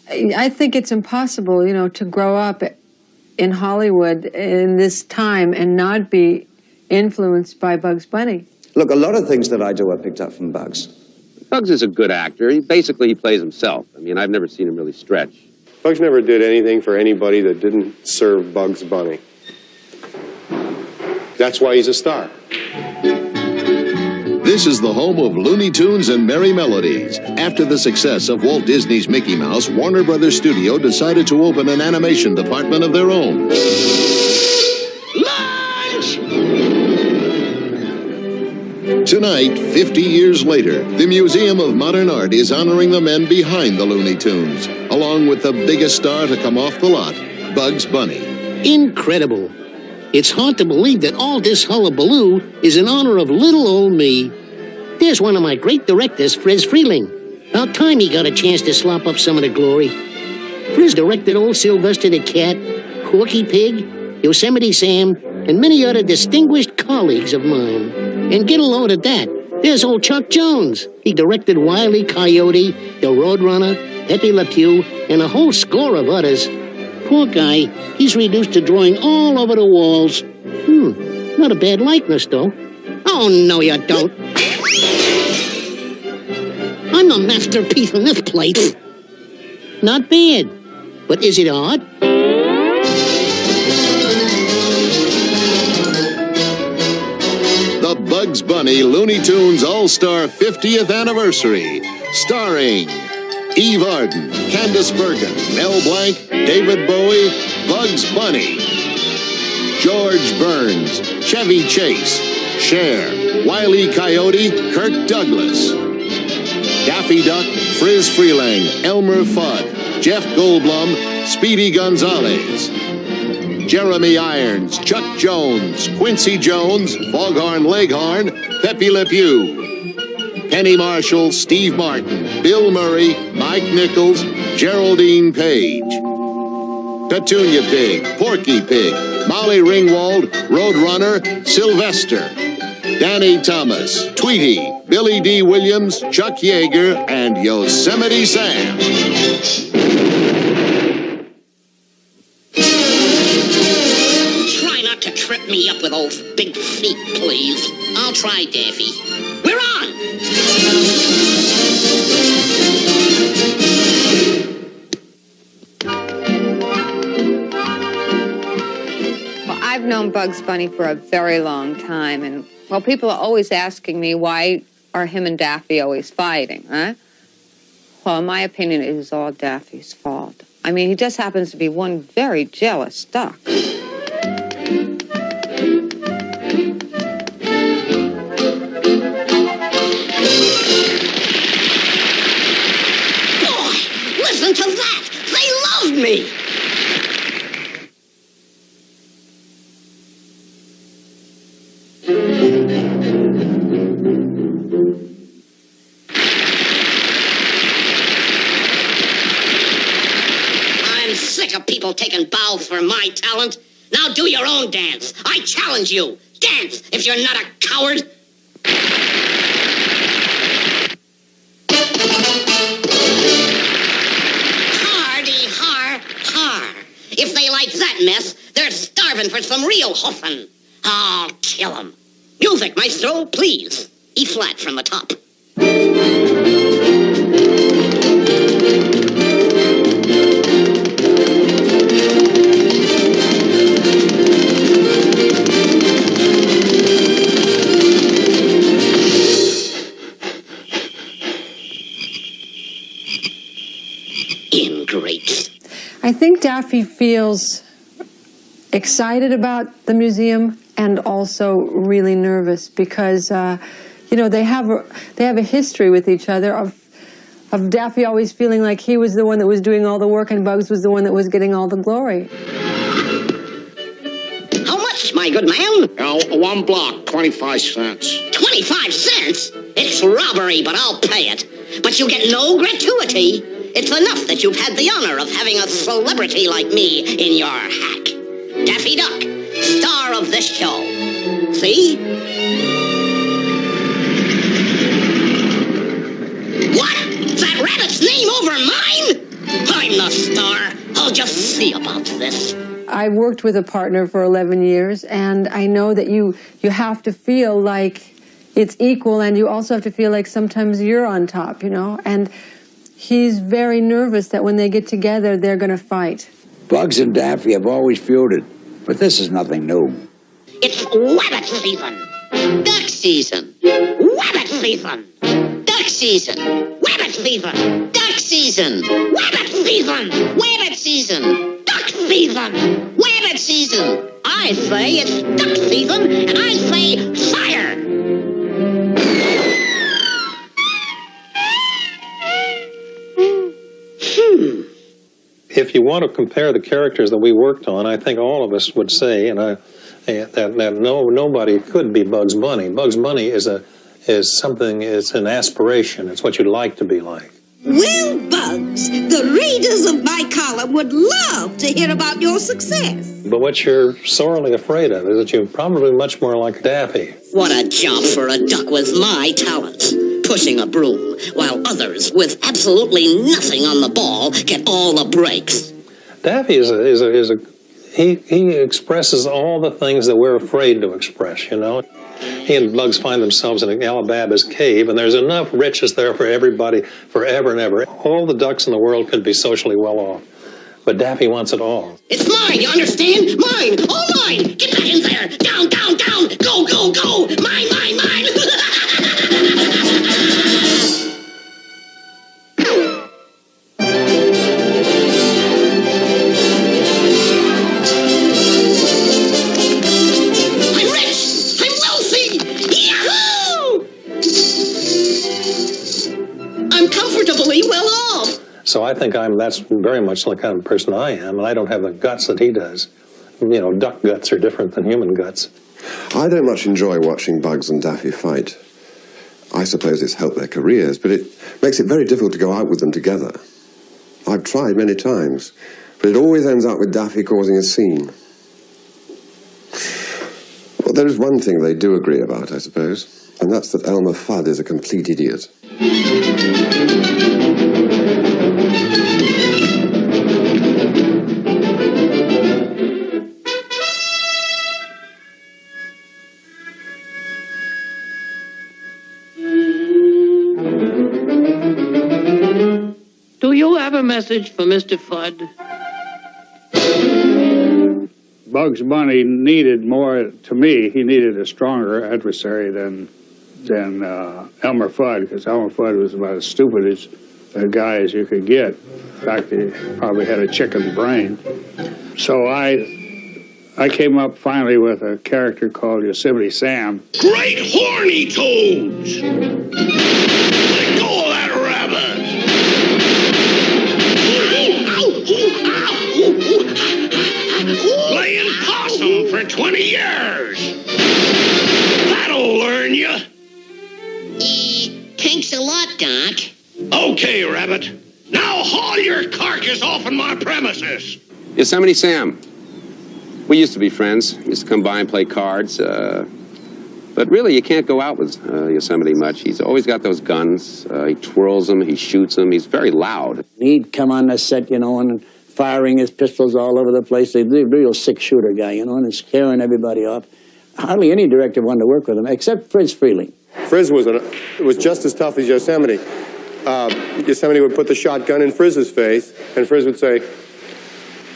I think it's impossible, you know, to grow up in Hollywood in this time and not be influenced by Bugs Bunny. Look, a lot of things that I do are picked up from Bugs. Bugs is a good actor. He plays himself. I mean, I've never seen him really stretch. Bugs never did anything for anybody that didn't serve Bugs Bunny. That's why he's a star. This is the home of Looney Tunes and Merry Melodies. After the success of Walt Disney's Mickey Mouse, Warner Brothers Studio decided to open an animation department of their own. Lunch! Tonight, 50 years later, the Museum of Modern Art is honoring the men behind the Looney Tunes, along with the biggest star to come off the lot, Bugs Bunny. Incredible. It's hard to believe that all this hullabaloo is in honor of little old me. There's one of my great directors, Friz Freleng. About time he got a chance to slop up some of the glory. Friz directed old Sylvester the Cat, Porky Pig, Yosemite Sam, and many other distinguished colleagues of mine. And get a load of that. There's old Chuck Jones. He directed Wile E. Coyote, The Roadrunner, Pepe Le Pew, and a whole score of others. Poor guy, he's reduced to drawing all over the walls. Not a bad likeness, though. Oh, no, you don't. I'm the masterpiece on this plate. Not bad. But is it odd? The Bugs Bunny Looney Tunes All-Star 50th Anniversary, starring Eve Arden, Candice Bergen, Mel Blanc, David Bowie, Bugs Bunny, George Burns, Chevy Chase, Cher, Wile E. Coyote, Kirk Douglas, Daffy Duck, Friz Freleng, Elmer Fudd, Jeff Goldblum, Speedy Gonzalez, Jeremy Irons, Chuck Jones, Quincy Jones, Foghorn Leghorn, Pepe Le Pew, Penny Marshall, Steve Martin, Bill Murray, Mike Nichols, Geraldine Page, Petunia Pig, Porky Pig, Molly Ringwald, Roadrunner, Sylvester, Danny Thomas, Tweety, Billy D. Williams, Chuck Yeager, and Yosemite Sam. Try not to trip me up with those big feet, please. I'll try, Daffy. We're on! Well, I've known Bugs Bunny for a very long time, and, well, people are always asking me, why are him and Daffy always fighting, huh? Well, in my opinion, it is all Daffy's fault. I mean, he just happens to be one very jealous duck. Listen to that! They love me! I'm sick of people taking bows for my talent. Now do your own dance. I challenge you. Dance if you're not a coward. If they like that mess, they're starving for some real hoofing. I'll kill 'em. Music, maestro, please. E flat from the top. Ingrates. I think Daffy feels excited about the museum and also really nervous because, you know, they have a history with each other of Daffy always feeling like he was the one that was doing all the work and Bugs was the one that was getting all the glory. How much, my good man? One block, 25 cents. 25 cents? It's robbery, but I'll pay it. But you get no gratuity. It's enough that you've had the honor of having a celebrity like me in your hack. Daffy Duck, star of this show. See? What? That rabbit's name over mine? I'm the the Star. I'll just see about this. I worked with a partner for 11 years, and I know that you have to feel like it's equal, and you also have to feel like sometimes you're on top, you know? And he's very nervous that when they get together, they're going to fight. Bugs and Daffy have always feuded, but this is nothing new. It's rabbit season. Duck season. Rabbit season. Duck season. Rabbit season. Duck season. Rabbit season. Rabbit season. Duck season. Rabbit season. I say it's duck season, and I say fire. If you want to compare the characters that we worked on, I think all of us would say, that nobody could be Bugs Bunny. Bugs Bunny is an aspiration. It's what you'd like to be like. Well, Bugs, the readers of my column would love to hear about your success. But what you're sorely afraid of is that you're probably much more like Daffy. What a job for a duck with my talents. Pushing a broom, while others with absolutely nothing on the ball get all the breaks. Daffy he expresses all the things that we're afraid to express, you know. He and Bugs find themselves in Alibaba's cave, and there's enough riches there for everybody forever and ever. All the ducks in the world could be socially well off, but Daffy wants it all. It's mine, you understand? Mine, all mine. Get back in there. Down, down, down. Go, go, go. Mine, mine, mine. So I think that's very much the kind of person I am, and I don't have the guts that he does. You know, duck guts are different than human guts. I don't much enjoy watching Bugs and Daffy fight. I suppose it's helped their careers, but it makes it very difficult to go out with them together. I've tried many times, but it always ends up with Daffy causing a scene. Well, there is one thing they do agree about, I suppose, and that's that Elmer Fudd is a complete idiot. Do you have a message for Mr. Fudd? Bugs Bunny needed more, to me, he needed a stronger adversary than Elmer Fudd, because Elmer Fudd was about as stupid as a guy as you could get. In fact, he probably had a chicken brain. So I came up finally with a character called Yosemite Sam. Great horny toads! Let go of that rabbit! Playing possum for 20 years! That'll learn you! Thanks a lot, Doc. Okay, Rabbit. Now haul your carcass off on my premises! Yosemite Sam. We used to be friends. Used to come by and play cards. But really, you can't go out with Yosemite much. He's always got those guns. He twirls them, he shoots them. He's very loud. He'd come on the set, you know, and firing his pistols all over the place. He's a real six-shooter guy, you know, and scaring everybody off. Hardly any director wanted to work with him, except Fritz Freeling. Frizz was just as tough as Yosemite. Yosemite would put the shotgun in Frizz's face, and Frizz would say,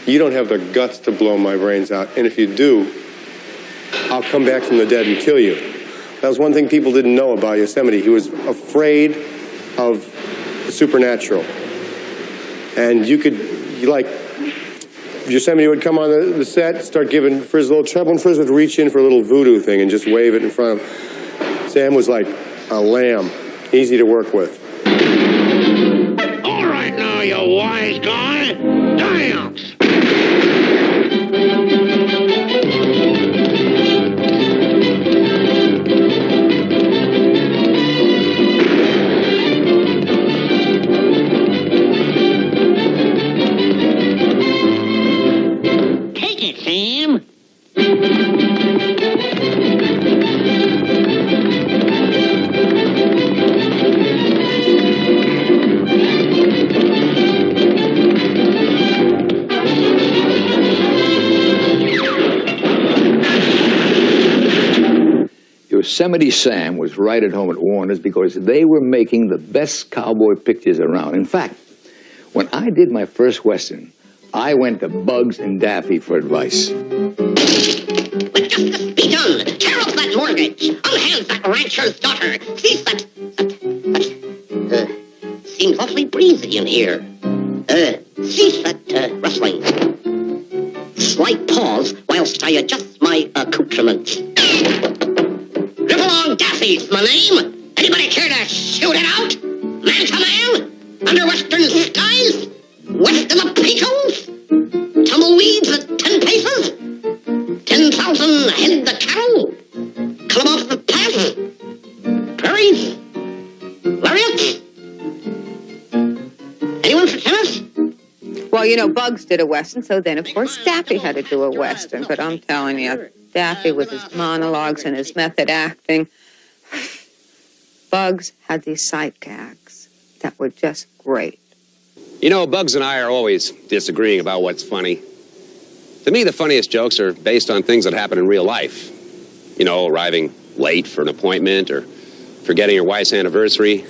"You don't have the guts to blow my brains out, and if you do, I'll come back from the dead and kill you." That was one thing people didn't know about Yosemite. He was afraid of the supernatural. And Yosemite would come on the set, start giving Frizz a little trouble, and Frizz would reach in for a little voodoo thing and just wave it in front of him. Sam was like a lamb, easy to work with. All right now, you wise guy. Dance! Take it, Sam. Yosemite Sam was right at home at Warner's because they were making the best cowboy pictures around. In fact, when I did my first Western, I went to Bugs and Daffy for advice. With justice be done, tear up that mortgage, unhand that rancher's daughter. Cease that... seems awfully breezy in here. Cease that rustling. Slight pause whilst I adjust my accoutrements. Rip along Daffy's my name. Anybody care to shoot it out? Man to man? Under western skies? West of the Pecos? Tumbleweeds at 10 paces? 10,000 head the cattle? Come off the pass? Prairies? Lariats? Anyone for tennis? Well, you know, Bugs did a Western, so then, of course, Daffy had to do a Western. But I'm telling you, Daffy with his monologues and his method acting, Bugs had these sight gags that were just great. You know, Bugs and I are always disagreeing about what's funny. To me, the funniest jokes are based on things that happen in real life. You know, arriving late for an appointment, or forgetting your wife's anniversary,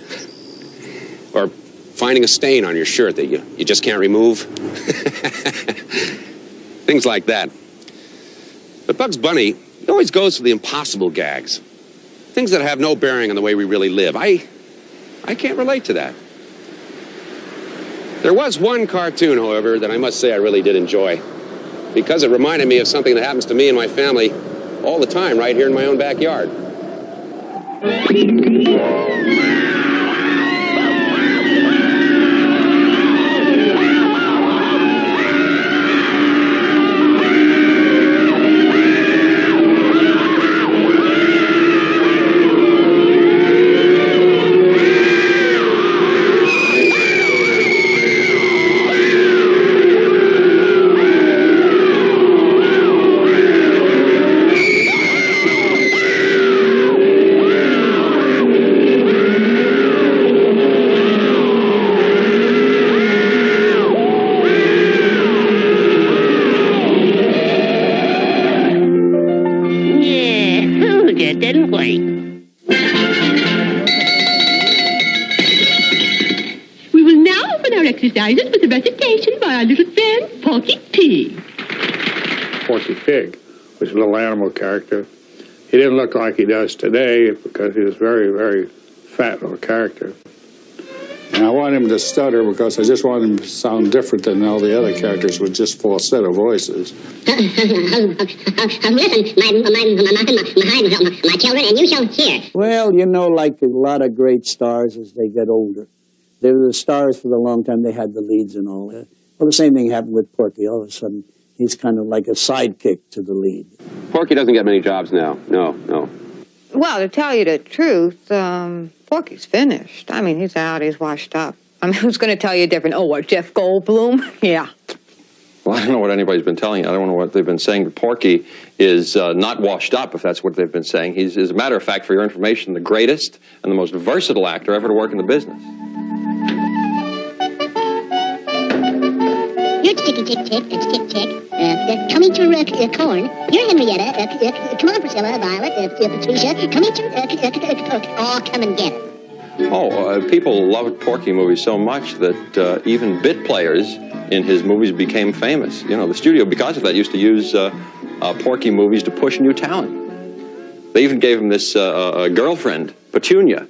or finding a stain on your shirt that you just can't remove. Things like that. But Bugs Bunny, he always goes for the impossible gags. Things that have no bearing on the way we really live. I can't relate to that. There was one cartoon, however, that I must say I really did enjoy, because it reminded me of something that happens to me and my family all the time right here in my own backyard. Didn't we? We will now open our exercises with a recitation by our little friend, Porky Pig. Porky Pig was a little animal character. He didn't look like he does today because he was very, very fat little character. And I wanted him to stutter because I just wanted him to sound different than all the other characters with just falsetto voices. Listen, my children, and you shall hear. Well, you know, like a lot of great stars as they get older. They were the stars for the long time. They had the leads and all that. Well, the same thing happened with Porky. All of a sudden, he's kind of like a sidekick to the lead. Porky doesn't get many jobs now. No. Well, to tell you the truth, Porky's finished. I mean, he's out, he's washed up. I mean, who's going to tell you different? Oh, what, Jeff Goldblum? Yeah. Well, I don't know what anybody's been telling you. I don't know what they've been saying. Porky is not washed up, if that's what they've been saying. He's, as a matter of fact, for your information, the greatest and the most versatile actor ever to work in the business. You're tick-tick-tick, it's tick-tick. Coming to Corn. You're Henrietta. Come on, Priscilla, Violet, Patricia. Coming to all come and get it. People loved Porky movies so much that even bit players in his movies became famous. You know, the studio, because of that, used to use Porky movies to push new talent. They even gave him this girlfriend, Petunia.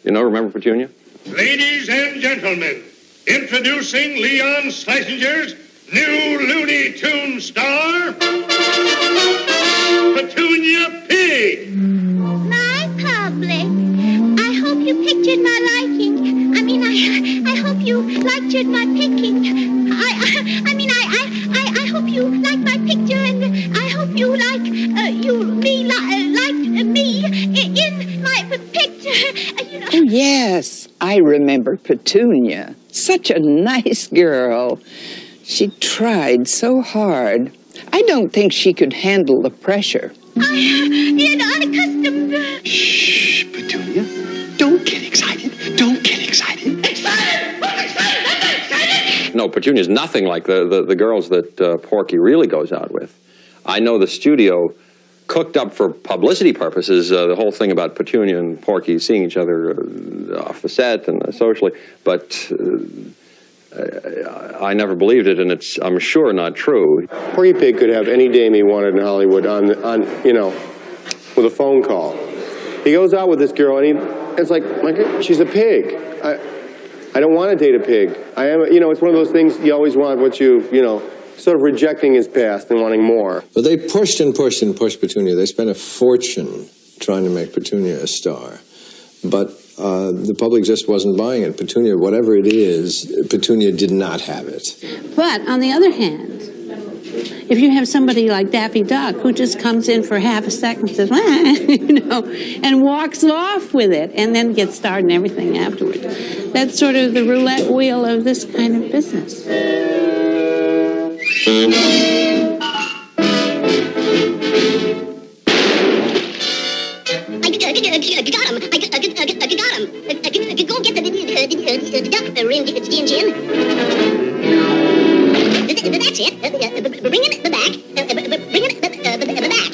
You know, remember Petunia? Ladies and gentlemen, introducing Leon Schlesinger's new Looney Tune star, Petunia Pig. My public, I hope you pictured my liking. I hope you liked my picking. I hope you like my picture, and I hope you liked me in my picture. You know. Oh, yes, I remember Petunia. Such a nice girl. She tried so hard. I don't think she could handle the pressure. I'm unaccustomed. Shh, Petunia. Don't get excited. Don't get excited. Excited! What's excited? That's not excited! No, Petunia's nothing like the girls that Porky really goes out with. I know the studio cooked up for publicity purposes, the whole thing about Petunia and Porky seeing each other off the set and socially, but I never believed it, and it's, I'm sure, not true. Porky Pig could have any dame he wanted in Hollywood on you know, with a phone call. He goes out with this girl, and it's like she's a pig. I don't want to date a pig. I am, you know, it's one of those things you always want what you know, sort of rejecting his past and wanting more. But they pushed and pushed and pushed Petunia. They spent a fortune trying to make Petunia a star. But the public just wasn't buying it. Petunia, whatever it is, Petunia did not have it. But on the other hand, if you have somebody like Daffy Duck who just comes in for half a second and says, you know, and walks off with it and then gets starred and everything afterwards, that's sort of the roulette wheel of this kind of business. Go get the duck ring, Gin. That's it. Bring it back. Bring it back.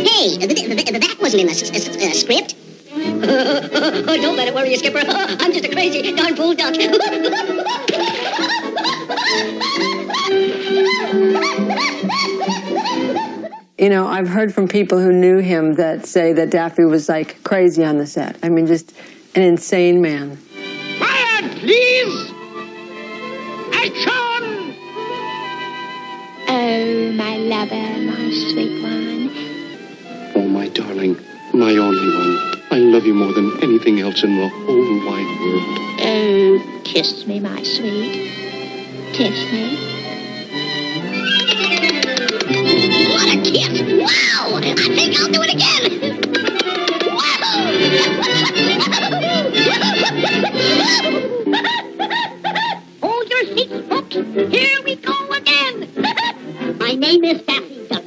Hey, that wasn't in the script. Don't let it worry you, Skipper. I'm just a crazy darn fool duck. You know, I've heard from people who knew him that say that Daffy was like crazy on the set. I mean, just an insane man. Quiet, please! Action! Oh, my lover, my sweet one. Oh, my darling, my only one. I love you more than anything else in the whole wide world. Oh, kiss me, my sweet. Kiss me. What a kiss! Wow! I think I'll do it again! Hold your seats, folks. Here we go again. My name is Daffy Duck.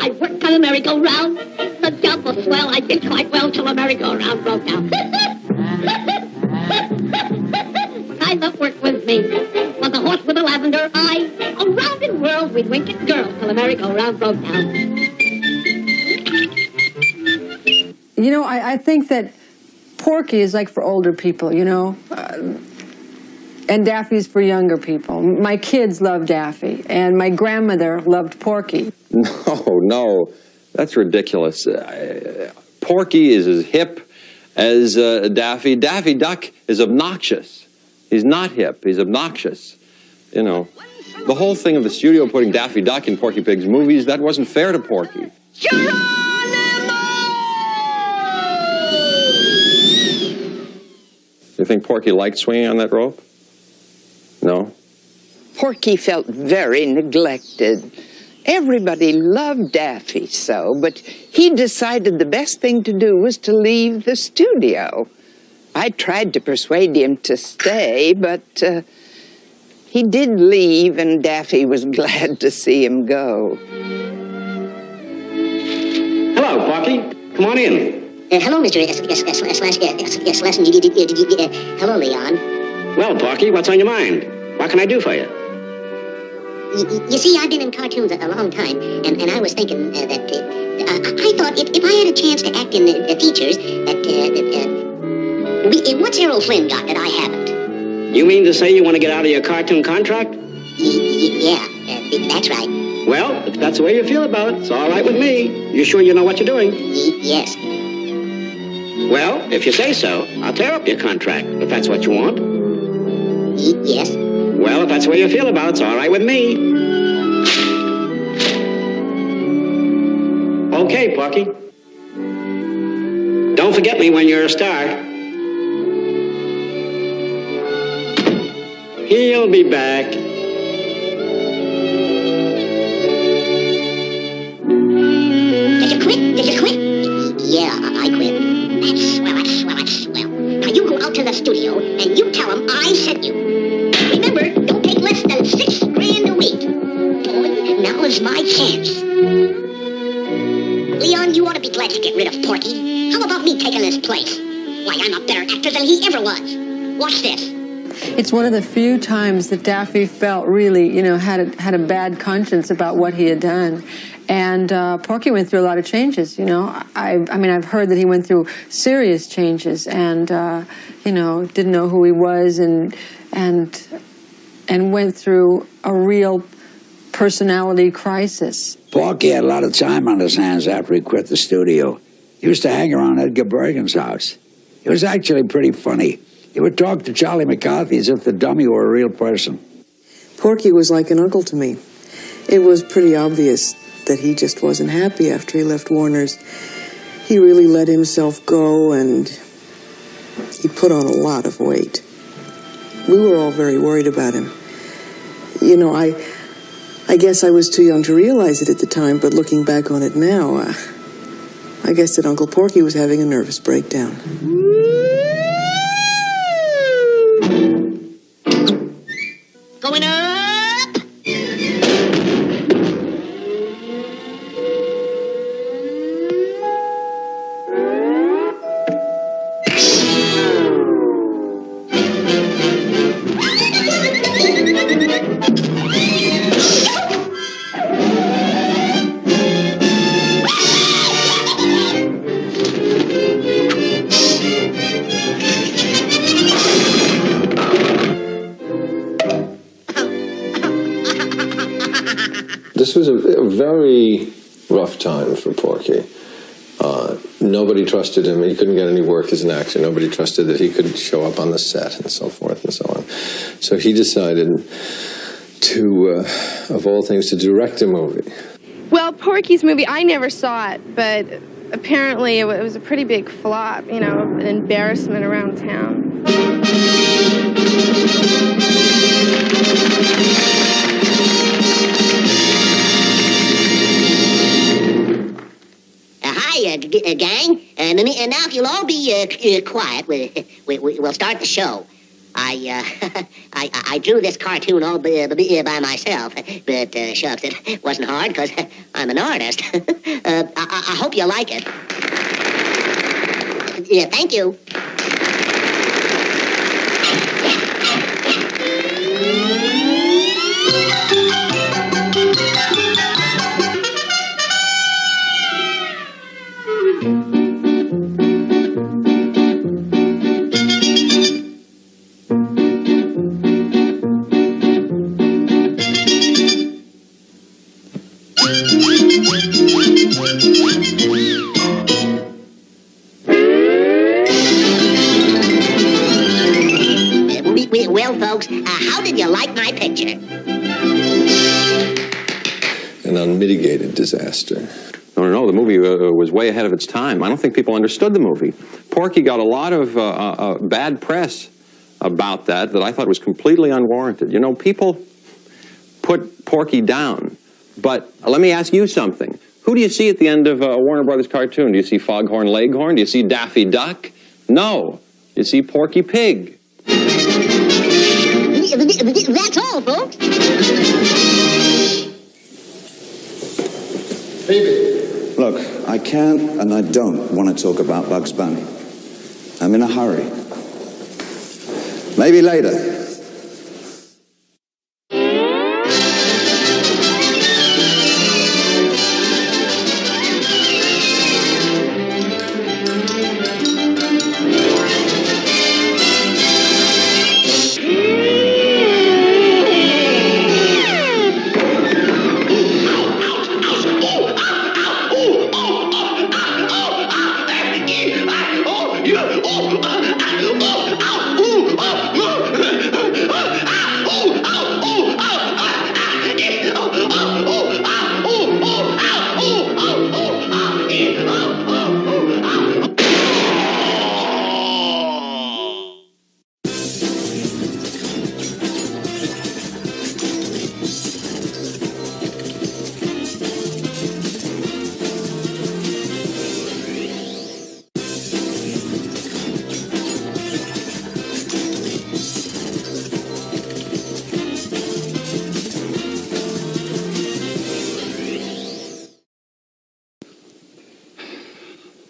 I work on a merry-go-round. The job was swell. I did quite well till the merry-go-round broke down. I love work with me. Was a horse with a lavender eye. Around in world we'd wink at girls till the merry-go-round broke down. You know, I think that Porky is like for older people, you know, and Daffy's for younger people. My kids love Daffy, and my grandmother loved Porky. No, that's ridiculous. Porky is as hip as Daffy. Daffy Duck is obnoxious. He's not hip, he's obnoxious. You know, the whole thing of the studio putting Daffy Duck in Porky Pig's movies, that wasn't fair to Porky. You think Porky liked swinging on that rope? No? Porky felt very neglected. Everybody loved Daffy so, but he decided the best thing to do was to leave the studio. I tried to persuade him to stay, but he did leave, and Daffy was glad to see him go. Hello, Porky. Come on in. Hello, Mr. Slesson. Hello, Leon. Well, Porky, what's on your mind? What can I do for you? You see, I've been in cartoons a long time, and I was thinking that I thought if I had a chance to act in the features, what's Errol Flynn got that I haven't? You mean to say you want to get out of your cartoon contract? Yeah, that's right. Well, if that's the way you feel about it, it's all right with me. You sure you know what you're doing? Yes. Well, if you say so, I'll tear up your contract, if that's what you want. Yes. Well, if that's the way you feel about it, it's all right with me. Okay, Porky. Don't forget me when you're a star. He'll be back. Did you quit? Yeah, I quit. That's swell. Now you go out to the studio and you tell them I sent you. Remember, don't take less than $6 grand a week. Boy, now is my chance. Leon, you ought to be glad to get rid of Porky. How about me taking his place? Why, I'm a better actor than he ever was. Watch this. It's one of the few times that Daffy felt really, had a bad conscience about what he had done. And Porky went through a lot of changes, I mean, I've heard that he went through serious changes and, didn't know who he was and went through a real personality crisis. Porky had a lot of time on his hands after he quit the studio. He used to hang around Edgar Bergen's house. It was actually pretty funny. He would talk to Charlie McCarthy as if the dummy were a real person. Porky was like an uncle to me. It was pretty obvious that he just wasn't happy after he left Warner's. He really let himself go, and he put on a lot of weight. We were all very worried about him. I guess I was too young to realize it at the time, but looking back on it now, I guess that Uncle Porky was having a nervous breakdown. Going up! This was a very rough time for Porky. Nobody trusted him. He couldn't get any work as an actor. Nobody trusted that he could show up on the set and so forth and so on. So he decided to, of all things, to direct a movie. Well, Porky's movie, I never saw it, but apparently it was a pretty big flop, an embarrassment around town. Hi, gang. And now if you'll all be quiet, we'll start the show. I drew this cartoon all by myself, but shucks, it wasn't hard because I'm an artist. I hope you like it. Yeah, thank you. Well, folks, how did you like my picture? An unmitigated disaster. No, the movie was way ahead of its time. I don't think people understood the movie. Porky got a lot of bad press about that I thought was completely unwarranted. People put Porky down. But let me ask you something. Who do you see at the end of a Warner Brothers cartoon? Do you see Foghorn Leghorn? Do you see Daffy Duck? No. You see Porky Pig. That's all, folks. Phoebe. Look, I can't and I don't want to talk about Bugs Bunny. I'm in a hurry. Maybe later.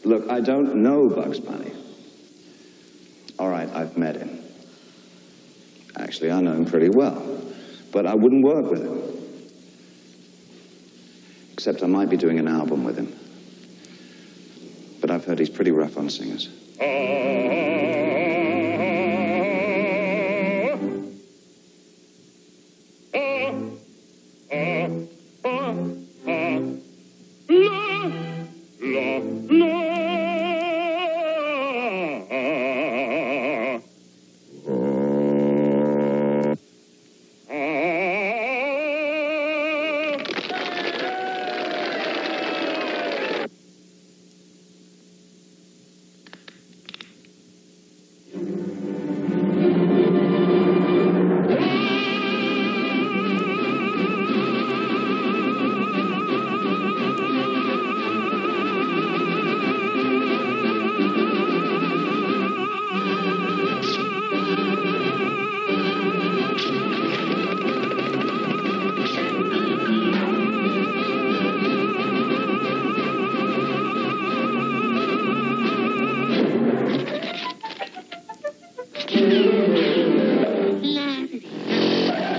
Look, I don't know Bugs Bunny. All right, I've met him. Actually, I know him pretty well. But I wouldn't work with him. Except I might be doing an album with him. But I've heard he's pretty rough on singers.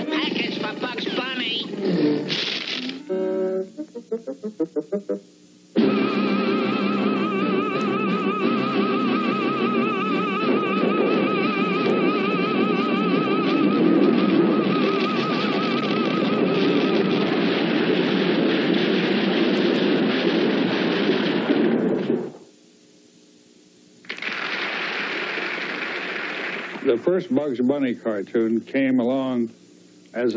Package for Bugs Bunny. The first Bugs Bunny cartoon came along as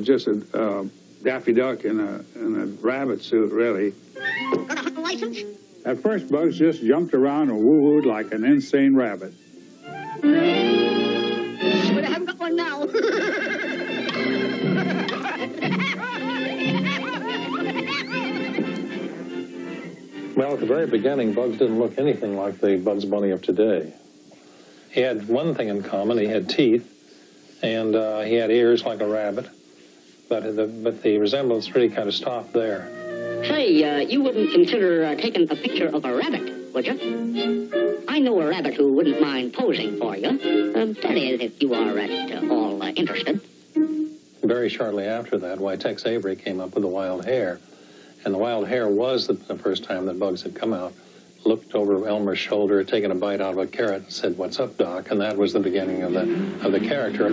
just a Daffy Duck in a rabbit suit, really. Got a hunting license? At first, Bugs just jumped around and woo-wooed like an insane rabbit. But I haven't got one now. Well, at the very beginning, Bugs didn't look anything like the Bugs Bunny of today. He had one thing in common. He had teeth, and he had ears like a rabbit, but the resemblance really kind of stopped there. Say, you wouldn't consider taking a picture of a rabbit, would you? I know a rabbit who wouldn't mind posing for you. That is, if you are at all interested. Very shortly after that, Tex Avery came up with the wild hare, and the wild hare was the first time that Bugs had come out, looked over Elmer's shoulder, taken a bite out of a carrot, and said, "What's up, Doc?" And that was the beginning of the character.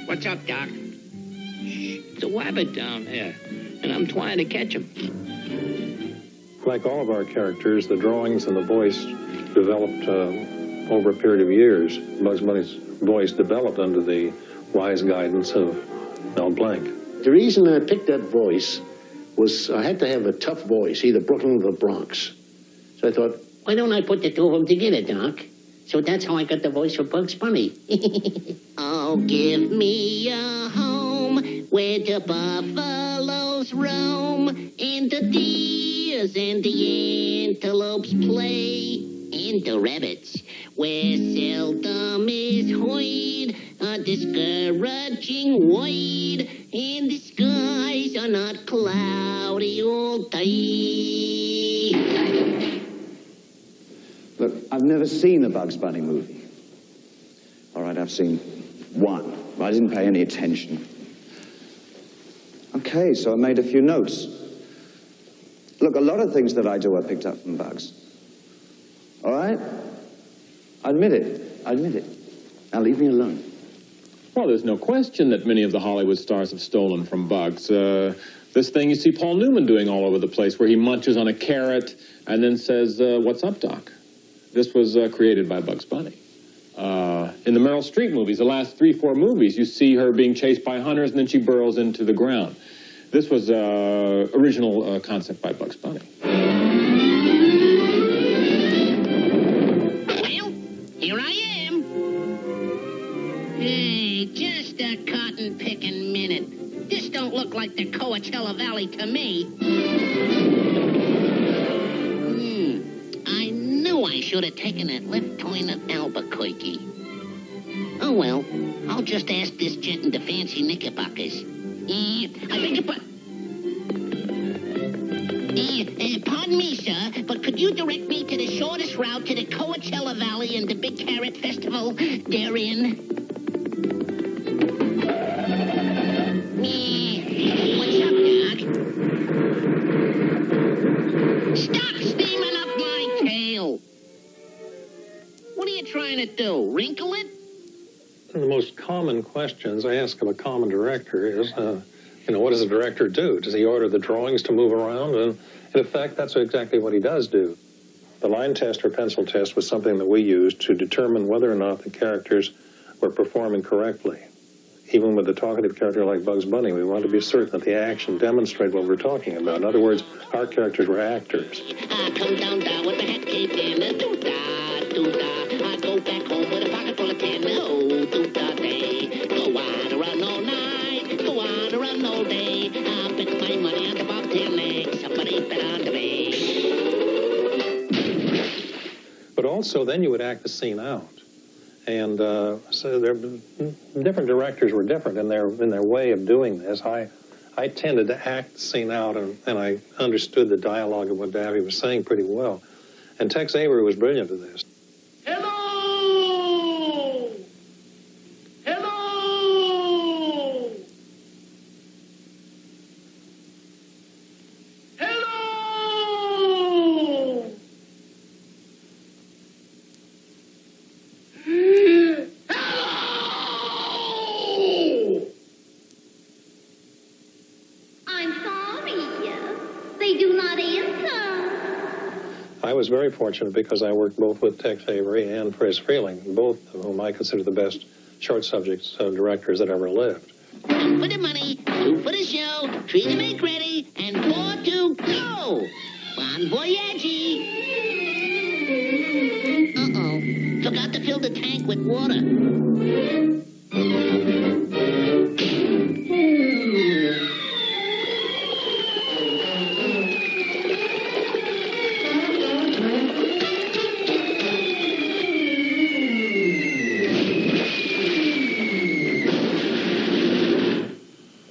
What's up, Doc? There's a rabbit down there, and I'm trying to catch him. Like all of our characters, the drawings and the voice developed over a period of years. Bugs Bunny's voice developed under the wise guidance of Mel Blanc. The reason I picked that voice was I had to have a tough voice, either Brooklyn or the Bronx. So I thought, Why don't I put the two of them together, Doc? So that's how I got the voice for Bugs Bunny. Oh, give me a home where the buffaloes roam, and the deers and the antelopes play, and the rabbits where seldom is heard a discouraging word, and the skies are not cloudy all day. Look, I've never seen a Bugs Bunny movie. All right, I've seen one, but I didn't pay any attention. Okay, so I made a few notes. Look, a lot of things that I do I picked up from Bugs. All right? I admit it. Now leave me alone. Well, there's no question that many of the Hollywood stars have stolen from Bugs. This thing you see Paul Newman doing all over the place, where he munches on a carrot and then says, "What's up, Doc?" This was created by Bugs Bunny. In the Meryl Streep movies, the last 3-4 movies, you see her being chased by hunters and then she burrows into the ground. This was original concept by Bugs Bunny. Well, here I am. Hey, just a cotton-picking minute. This don't look like the Coachella Valley to me. I knew I should have taken that left turn at Albuquerque. Oh, well, I'll just ask this gent in the fancy knickerbockers. I beg your pardon. Pardon me, sir, but could you direct me to the shortest route to the Coachella Valley and the Big Carrot Festival therein? What's up, Doc? Stop steaming up my tail! What are you trying to do, wrinkle it? The most common questions I ask of a common director is, what does a director do? Does he order the drawings to move around? And in effect, that's exactly what he does do. The line test or pencil test was something that we used to determine whether or not the characters were performing correctly. Even with a talkative character like Bugs Bunny, we wanted to be certain that the action demonstrated what we're talking about. In other words, our characters were actors. I come down with the hat caved in. Do-da, do-da. I go back home with a pocket full of tin. Oh, do-da day. Go on around all night. Go on around all day. I bet my money on the bobtail leg. Somebody bet on the bay. But also, then you would act the scene out. And so different directors were different in their way of doing this. I tended to act the scene out, and I understood the dialogue of what Daffy was saying pretty well. And Tex Avery was brilliant at this. Hello! Hello! Hello! I'm sorry. They do not answer. I was very fortunate because I worked both with Tex Avery and Friz Freleng, both of whom I consider the best short subjects directors that ever lived. 1 for the money, 2 for the show, 3 to make ready, and 4 to go. Bon voyage. Uh-oh. Forgot to fill the tank with water.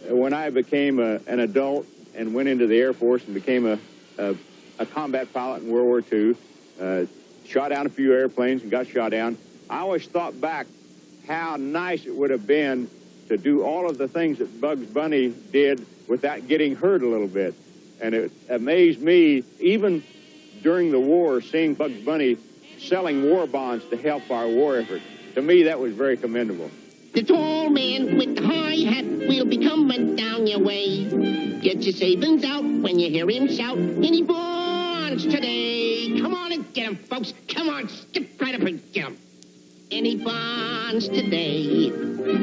When I became an adult and went into the Air Force and became a combat pilot in World War II, shot down a few airplanes and got shot down, I always thought back how nice it would have been to do all of the things that Bugs Bunny did without getting hurt a little bit. And it amazed me, even during the war, seeing Bugs Bunny selling war bonds to help our war effort. To me, that was very commendable. The tall man with the high hat will be coming down your way. Get your savings out when you hear him shout, any bonds today? Come on and get 'em, folks. Come on, skip right up and get 'em. Any bonds today?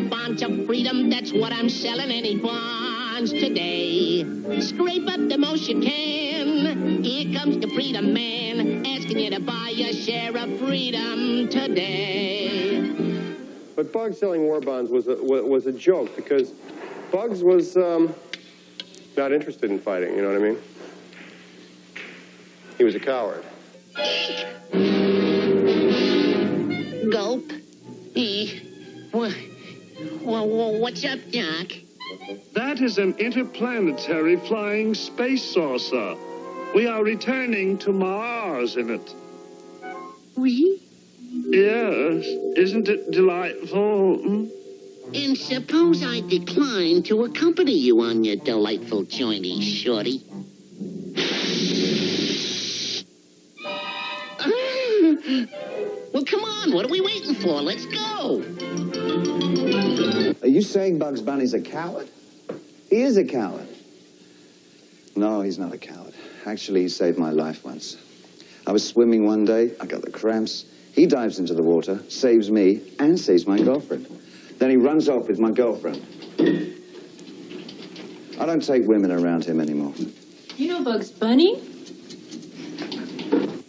Bonds of freedom, that's what I'm selling. Any bonds today? Scrape up the most you can. Here comes the freedom man, asking you to buy your share of freedom today. But Bugs selling war bonds was a joke because Bugs was not interested in fighting, you know what I mean? He was a coward. Gulp. What's up, Doc? That is an interplanetary flying space saucer. We are returning to Mars in it. We? Yes. Isn't it delightful? And suppose I decline to accompany you on your delightful journey, shorty. Well, come on. What are we waiting for? Let's go. Are you saying Bugs Bunny's a coward? He is a coward. No, he's not a coward. Actually, he saved my life once. I was swimming one day, I got the cramps. He dives into the water, saves me, and saves my girlfriend. Then he runs off with my girlfriend. I don't take women around him anymore. You know Bugs Bunny?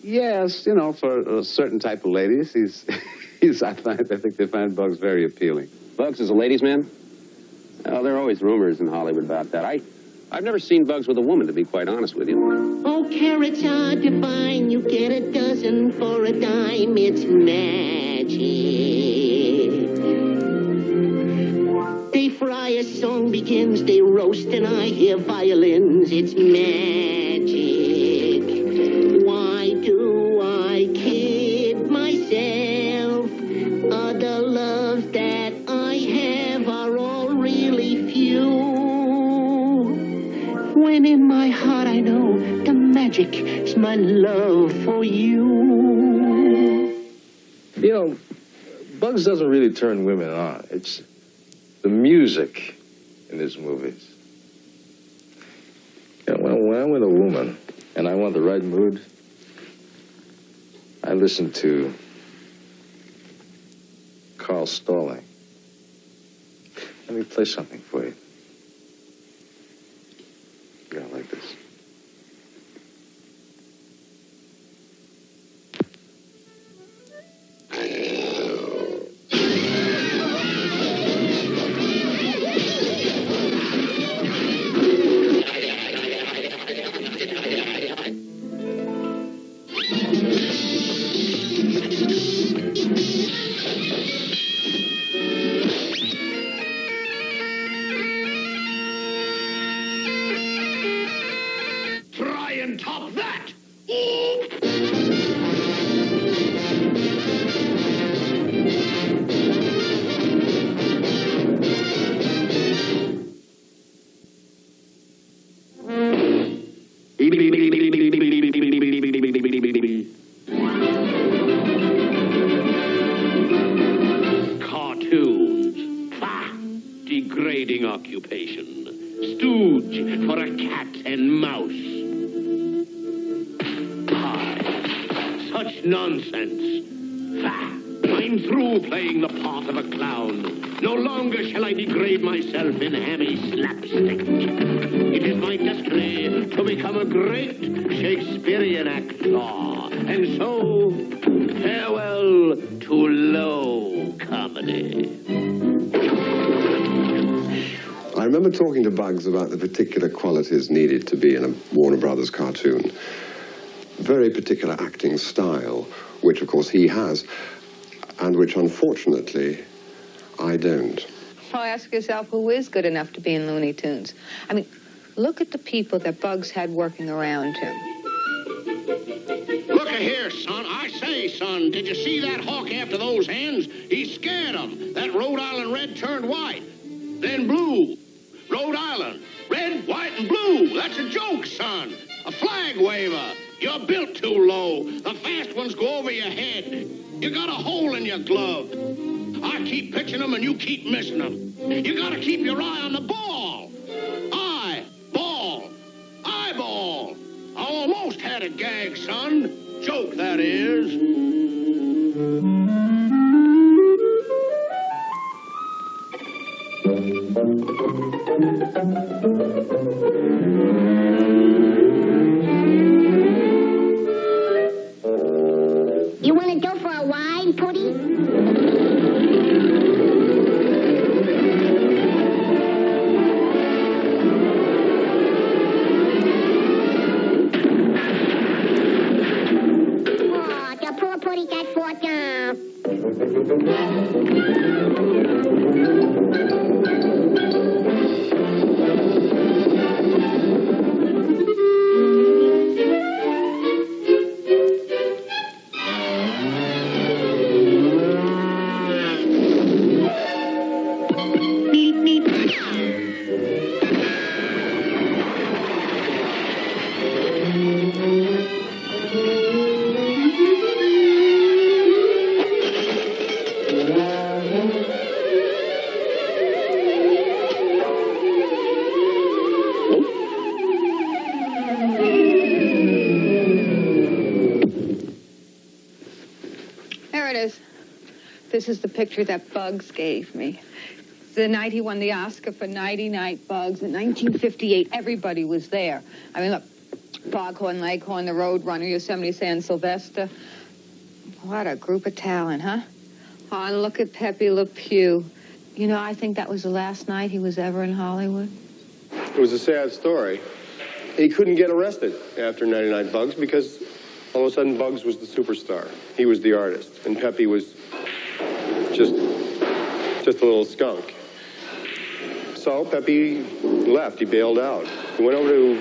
Yes, for a certain type of ladies, I think they find Bugs very appealing. Bugs is a ladies' man? Well, there are always rumors in Hollywood about that. I've never seen Bugs with a woman, to be quite honest with you. Oh, carrots are divine. You get a dozen for a dime. It's magic. song begins, they roast and I hear violins. It's magic. Why do I kid myself? The loves that I have are all really few. When in my heart I know the magic is my love for you. You know, Bugs doesn't really turn women on. It's the music in his movies. You know, when I'm with a woman and I want the right mood, I listen to Carl Stalling. Let me play something for you. Yeah, like this. Try and top that! Cartoons. Pah! Degrading occupation. Stooge for a cat and mouse. Pie. Such nonsense. Pah! I'm through playing the part of a clown. No longer shall I degrade myself in hammy slapstick. It is my destiny to become a great Shakespearean actor. And so, farewell to low comedy. I remember talking to Bugs about the particular qualities needed to be in a Warner Brothers cartoon. Very particular acting style, which of course he has, and which unfortunately I don't. Well, ask yourself, who is good enough to be in Looney Tunes? I mean, look at the people that Bugs had working around him. Look here, son. I say, son, did you see that hawk after those hens? He scared them. That Rhode Island red turned white, then blue. Rhode Island, red, white, and blue. That's a joke, son. A flag waver. You're built too low. The fast ones go over your head. You got a hole in your glove. I keep pitching them and you keep missing them. You got to keep your eye on the ball. Eyeball. I almost had a gag, son. Joke, that is. You want to go for a ride, Putty? Oh, the poor Putty got fought down. There it is. This is the picture that Bugs gave me. The night he won the Oscar for Nighty Night Bugs in 1958. Everybody was there. I mean, look, Foghorn Leghorn, the Roadrunner, Yosemite Sam, Sylvester. What a group of talent, huh? Oh, and look at Pepe Le Pew. You know, I think that was the last night he was ever in Hollywood. It was a sad story. He couldn't get arrested after 99 Bugs because all of a sudden Bugs was the superstar. He was the artist, and Pepe was just a little skunk. So Pepe left. He bailed out. He went over to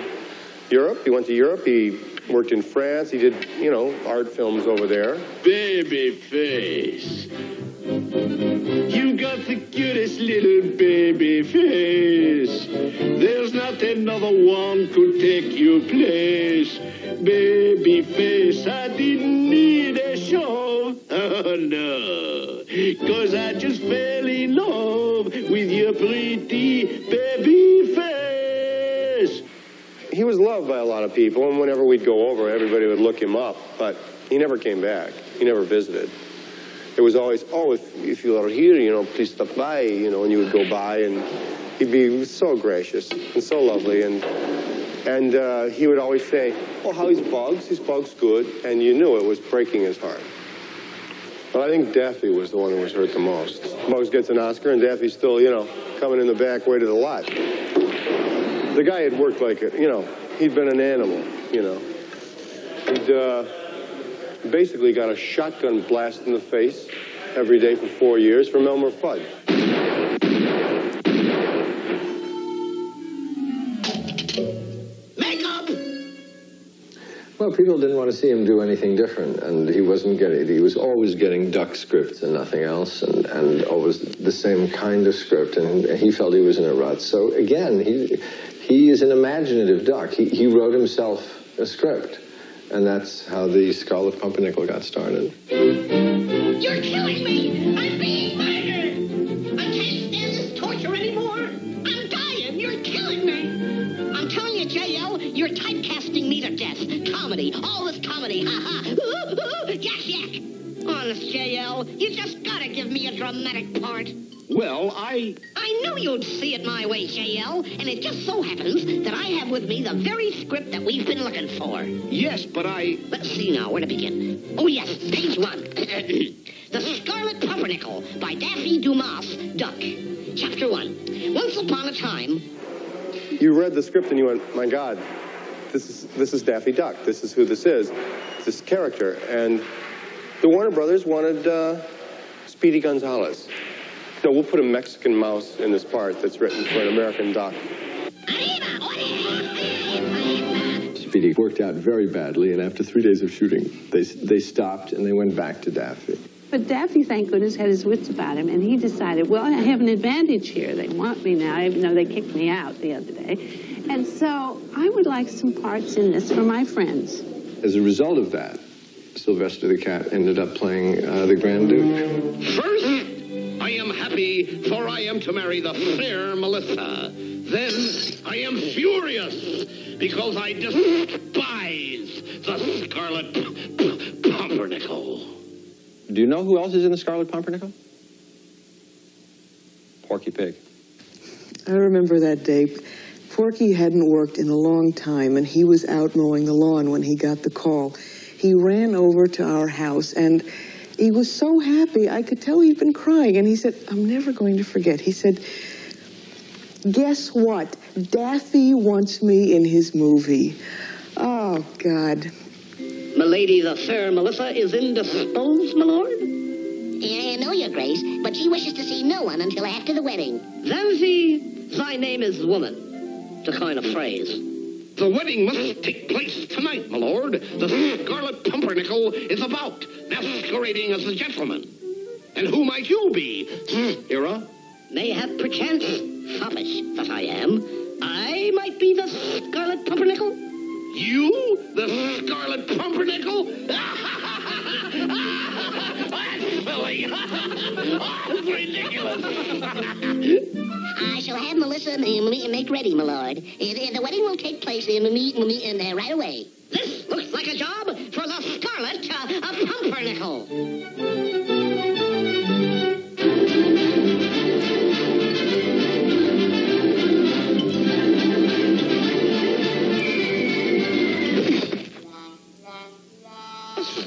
Europe. He went to Europe. He worked in France. He did, you know, art films over there. Baby face. You got the cutest little baby face. There's not another one could take your place. Baby face, I didn't need a shove. Oh, no. 'Cause I just fell in love with your pretty baby face. He was loved by a lot of people, and whenever we'd go over, everybody would look him up, but he never came back. He never visited. It was always, oh, if you are here, you know, please stop by, you know, and you would go by, and he'd be so gracious and so lovely, and he would always say, oh, how is Bugs? Is Bugs good? And you knew it was breaking his heart. But I think Daffy was the one who was hurt the most. Bugs gets an Oscar, and Daffy's still, you know, coming in the back way to the lot. The guy had worked like it, you know, he'd been an animal, you know. He'd basically got a shotgun blast in the face every day for 4 years from Elmer Fudd. Makeup! Well, people didn't want to see him do anything different, and he was always getting duck scripts and nothing else, and always the same kind of script, and he felt he was in a rut. So again, he is an imaginative duck. He wrote himself a script, and that's how the Scarlet Pumpernickel got started. You're killing me! I'm being murdered! I can't stand this torture anymore! I'm dying! You're killing me! I'm telling you, J.L., you're typecasting me to death. Comedy. All this comedy. Ha-ha. Yak, yak. Honest, J.L., you just gotta give me a dramatic part. Well, I knew you'd see it my way, J.L., and it just so happens that I have with me the very script that we've been looking for. Yes, but Let's see now, where to begin. Oh, yes, page 1. The Scarlet Pumpernickel by Daffy Dumas, Duck. Chapter 1. Once upon a time... You read the script and you went, my God, this is Daffy Duck. This is who this is, this character. And the Warner Brothers wanted Speedy Gonzales. So we'll put a Mexican mouse in this part that's written for an American duck. Speedy worked out very badly, and after 3 days of shooting, they stopped and they went back to Daffy. But Daffy, thank goodness, had his wits about him, and he decided, well, I have an advantage here. They want me now, even though they kicked me out the other day. And so I would like some parts in this for my friends. As a result of that, Sylvester the Cat ended up playing the Grand Duke. First, I am happy, for I am to marry the fair Melissa. Then I am furious, because I despise the Scarlet Pumpernickel. Do you know who else is in the Scarlet Pumpernickel? Porky Pig. I remember that day. Porky hadn't worked in a long time, and he was out mowing the lawn when he got the call. He ran over to our house, and he was so happy. I could tell he'd been crying, and he said, I'm never going to forget. He said, guess what? Daffy wants me in his movie. Oh, God. Milady the fair Melissa is indisposed, my lord? I know, your grace, but she wishes to see no one until after the wedding. Then thy name is woman, to coin a phrase. The wedding must take place tonight, my lord. The Scarlet Pumpernickel is about, masquerading as a gentleman. And who might you be, Hera? Mayhap perchance, foppish that I am, I might be the Scarlet Pumpernickel? You? The Scarlet Pumpernickel? That's silly. That's ridiculous. I shall have Melissa make ready, my lord. The wedding will take place right away. This looks like a job for the Scarlet Pumpernickel.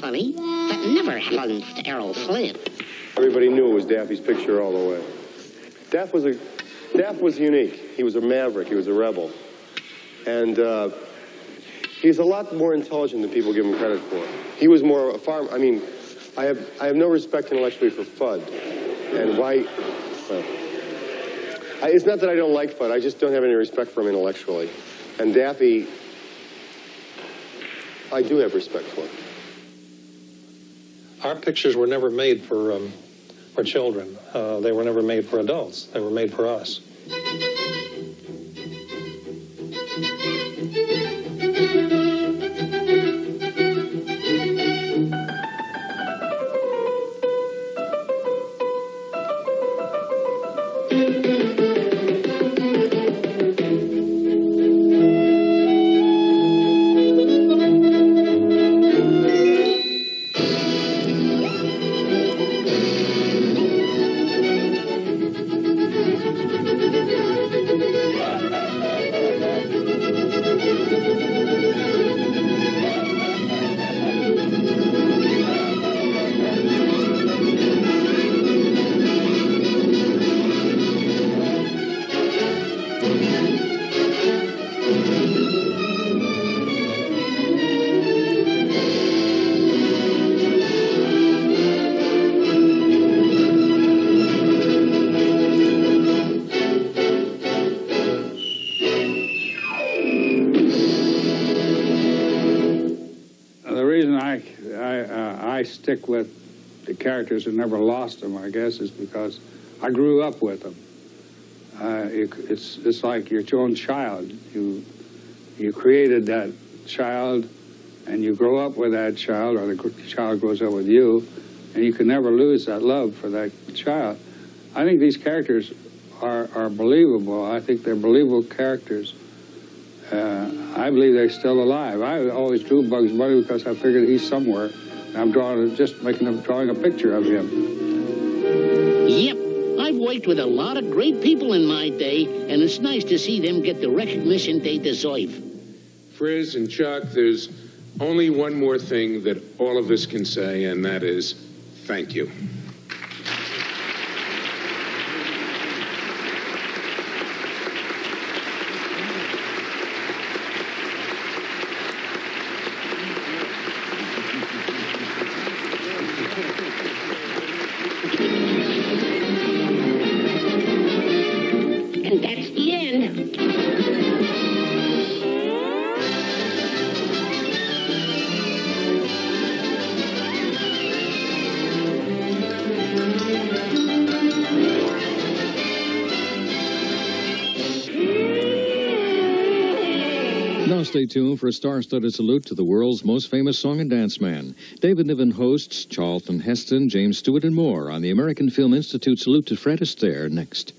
Funny. That never happens to Errol Flynn. Everybody knew it was Daffy's picture all the way. Daff was unique. He was a maverick. He was a rebel. And he's a lot more intelligent than people give him credit for. He was more a farm. I mean, I have no respect intellectually for Fudd. And why... It's not that I don't like Fudd, I just don't have any respect for him intellectually. And Daffy, I do have respect for him. Our pictures were never made for children. They were never made for adults. They were made for us. I stick with the characters and never lost them, I guess, is because I grew up with them. It's like your own child. You created that child, and you grow up with that child, or the child grows up with you, and you can never lose that love for that child. I think these characters are believable. I think they're believable characters. I believe they're still alive. I always drew Bugs Bunny because I figured he's somewhere. I'm drawing a picture of him. Yep, I've worked with a lot of great people in my day, and it's nice to see them get the recognition they deserve. Frizz and Chuck, there's only one more thing that all of us can say, and that is thank you. And that's the end. Now stay tuned for a star-studded salute to the world's most famous song and dance man. David Niven hosts Charlton Heston, James Stewart, and more on the American Film Institute Salute to Fred Astaire next.